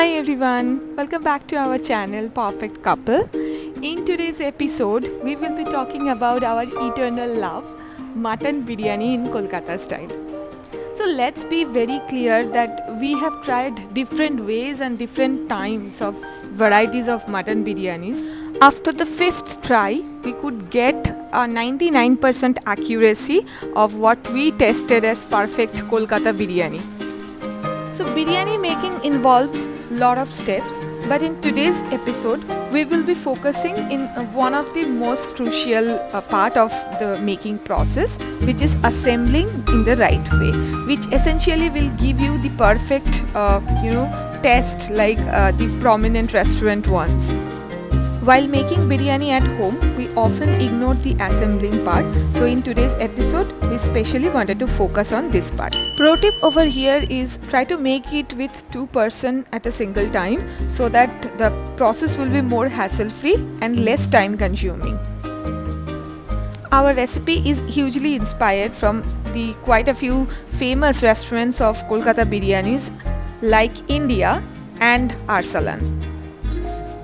Hi everyone, welcome back to our channel Pawrfect Couple. In today's episode, we will be talking about our eternal love, mutton biryani in Kolkata style. So let's be very clear that we have tried different ways and different times of varieties of mutton biryanis. After the fifth try, we could get a 99% accuracy of what we tested as perfect Kolkata biryani. So biryani making involves lot of steps, but in today's episode we will be focusing in one of the most crucial part of the making process, which is assembling in the right way, which essentially will give you the perfect taste like the prominent restaurant ones. While making biryani at home, we often ignore the assembling part. So in today's episode, we specially wanted to focus on this part. Pro tip over here is try to make it with 2 person at a single time so that the process will be more hassle free and less time consuming. Our recipe is hugely inspired from the quite a few famous restaurants of Kolkata biryanis like India and Arsalaan.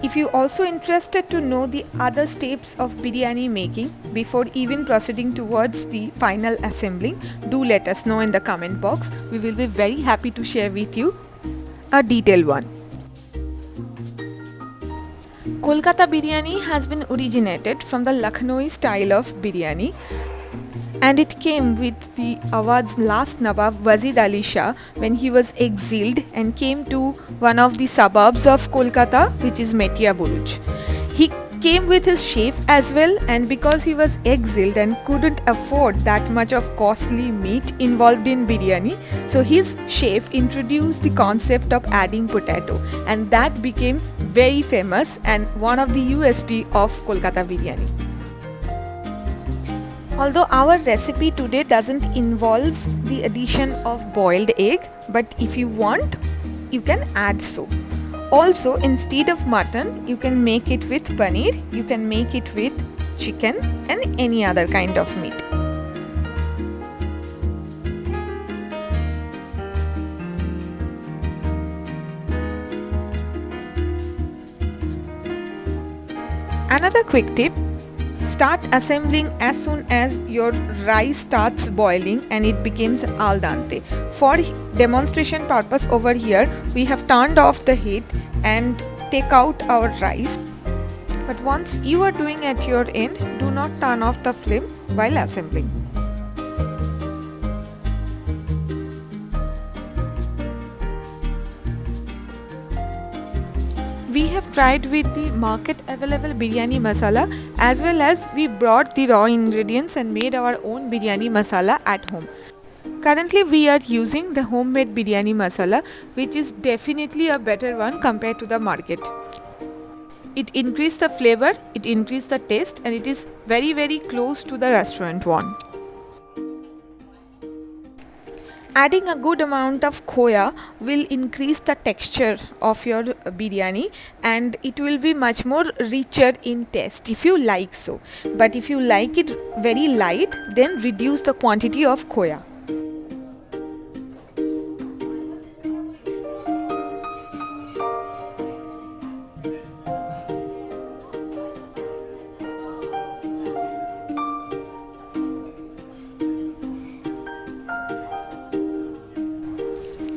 If you also interested to know the other steps of biryani making before even proceeding towards the final assembling, do let us know in the comment box. We will be very happy to share with you a detailed one. Kolkata biryani has been originated from the Lucknowi style of biryani, and it came with the Awadh's last Nawab Wazid Ali Shah when he was exiled and came to one of the suburbs of Kolkata, which is Metia Buruj. He came with his chef as well, and because he was exiled and couldn't afford that much of costly meat involved in biryani, so his chef introduced the concept of adding potato, and that became very famous and one of the USP of Kolkata biryani. Although our recipe today doesn't involve the addition of boiled egg, but if you want, you can add so. Also, instead of mutton, you can make it with paneer, you can make it with chicken and any other kind of meat. Another quick tip: start assembling as soon as your rice starts boiling and it becomes al dente. For demonstration purpose over here, we have turned off the heat and take out our rice. But once you are doing at your end, do not turn off the flame while assembling. We have tried with the market available biryani masala, as well as we brought the raw ingredients and made our own biryani masala at home. Currently we are using the homemade biryani masala, which is definitely a better one compared to the market. It increases the flavor, it increases the taste, and it is very close to the restaurant one. Adding a good amount of khoya will increase the texture of your biryani, and it will be much more richer in taste if you like so. But if you like it very light, then reduce the quantity of khoya.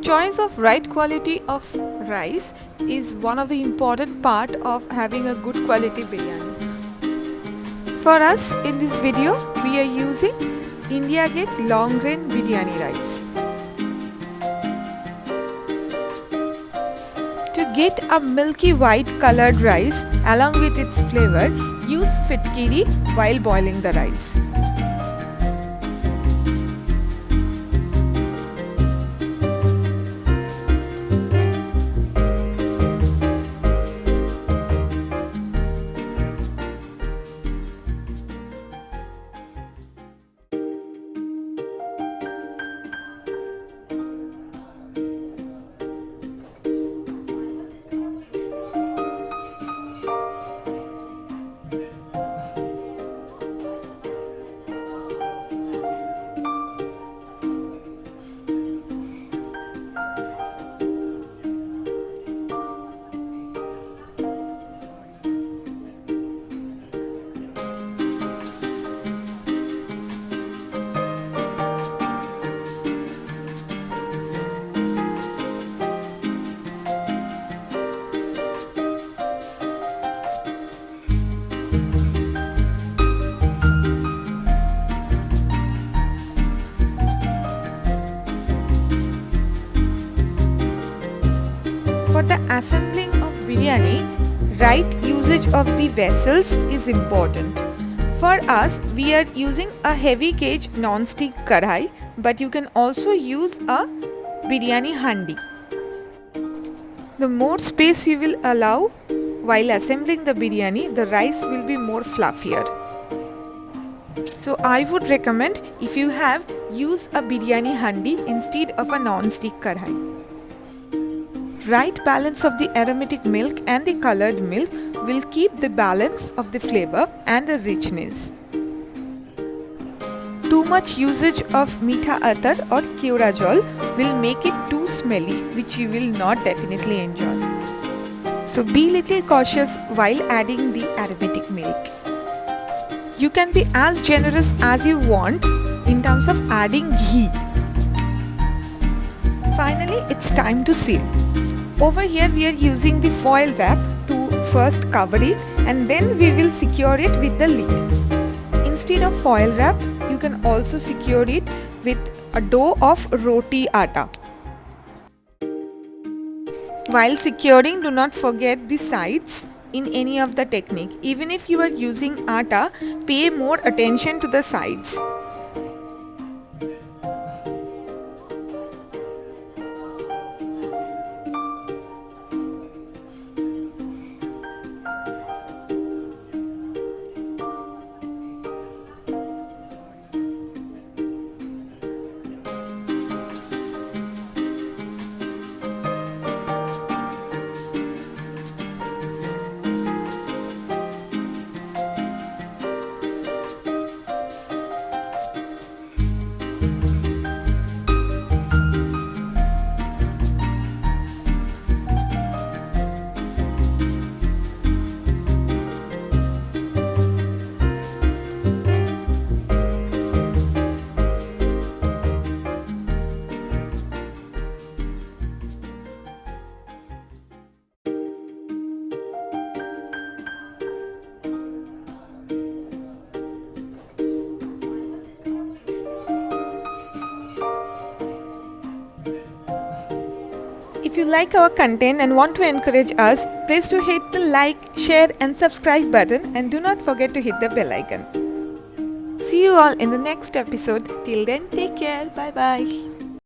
Choice of right quality of rice is one of the important part of having a good quality biryani. For us in this video, we are using India Gate long grain biryani rice. To get a milky white colored rice along with its flavor, use fitkiri while boiling the rice. assembling of biryani, right usage of the vessels is important. For us, we are using a heavy gauge non-stick kadhai, but you can also use a biryani handi. The more space you will allow while assembling the biryani, the rice will be more fluffier. So I would recommend, if you have, use a biryani handi instead of a non-stick kadhai. Right balance of the aromatic milk and the colored milk will keep the balance of the flavor and the richness. Too much usage of meetha atar or keura jal will make it too smelly, which you will not definitely enjoy. So be little cautious while adding the aromatic milk. You can be as generous as you want in terms of adding ghee. Finally, it's time to seal. Over here we are using the foil wrap to first cover it, and then we will secure it with the lid. Instead of foil wrap, you can also secure it with a dough of roti atta. While securing, do not forget the sides in any of the technique. Even if you are using atta, pay more attention to the sides. If you like our content and want to encourage us, please do hit the like, share and subscribe button, and do not forget to hit the bell icon. See you all in the next episode. Till then, take care. Bye bye.